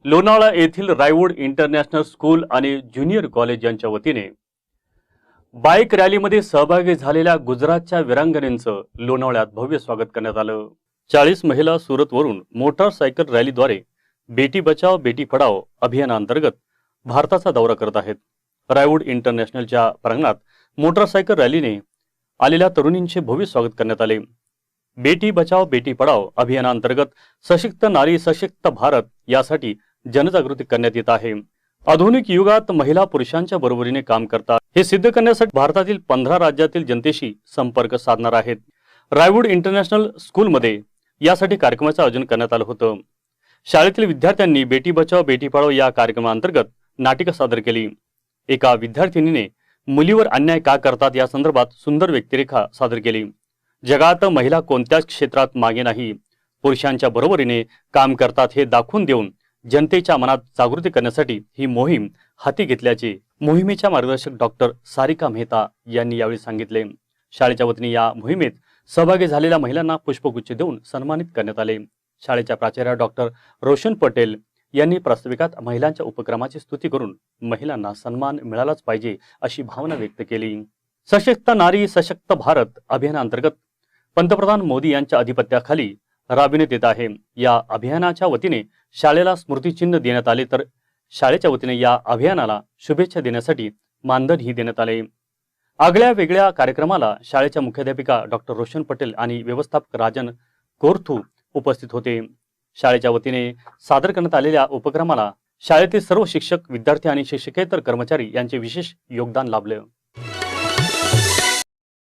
लोणावळा येथील रायवूड international school आणि junior college यांच्या वतीने बाईक रॅलीमध्ये सहभागी झालेल्या गुजरातच्या वीरांगनेचं लोणावळ्यात भव्य स्वागत करण्यात आलं। 40 महिला सुरतवरून मोटारसायकल रॅलीद्वारे बेटी बचाओ बेटी पढाओ अभियानांतर्गत भारताचा दौरा करत आहेत। रायवूड इंटरनॅशनलच्या प्रांगणात मोटारसायकल रॅलीने आलेल्या तरुणींचे भव्य स्वागत करण्यात आले। बेटी बचाओ बेटी पढाओ अभियानांतर्गत सशक्त नारी सशक्त भारत यासाठी जनजागृती करण्यात येत आहे। आधुनिक युगात महिला पुरुषांच्या बरोबरीने काम करतात हे सिद्ध करण्यासाठी भारतातील 15 राज्यातील जनतेशी संपर्क साधणार आहेत। रायवूड इंटरनॅशनल स्कूलमध्ये यासाठी कार्यक्रमाचे आयोजन करण्यात आलं होतं। शाळेतील विद्यार्थ्यांनी बेटी बचाओ बेटी पढाओ या कार्यक्रमांतर्गत नाटिका सादर केली। एका विद्यार्थिनीने मुलीवर अन्याय का करतात या संदर्भात सुंदर व्यक्तिरेखा सादर केली। जगात महिला कोणत्याच क्षेत्रात मागे नाही, पुरुषांच्या बरोबरीने काम करतात हे दाखवून देऊन जनतेच्या मनात जागृती करण्यासाठी ही मोहीम हाती घेतल्याचे मोहिमेच्या मार्गदर्शक डॉक्टर सारिका मेहता यांनी यावेळी सांगितले। शाळेच्या वतीने या मोहिमेत सहभागी झालेल्या महिलांना पुष्पगुच्छ देऊन सन्मानित करण्यात आले। शाळेच्या प्राचार्या डॉक्टर रोशन पटेल यांनी प्रास्ताविकात महिलांच्या उपक्रमाची स्तुती करून महिलांना सन्मान मिळालाच पाहिजे अशी भावना व्यक्त केली। सशक्त नारी सशक्त भारत अभियानांतर्गत पंतप्रधान मोदी यांच्या अधिपत्याखाली राबविण्यात येत आहे। या अभियानाच्या वतीने शाळेला स्मृतिचिन्ह देण्यात आले, तर शाळेच्या वतीने या अभियानाला शुभेच्छा देण्यासाठी मानधनही देण्यात आले। आगळ्या वेगळ्या कार्यक्रमाला शाळेच्या मुख्याध्यापिका डॉक्टर रोशन पटेल आणि व्यवस्थापक राजन कोरथू उपस्थित होते। शाळेच्या वतीने सादर करण्यात आलेल्या उपक्रमाला शाळेतील सर्व शिक्षक, विद्यार्थी आणि शिक्षकेतर कर्मचारी यांचे विशेष योगदान लाभले।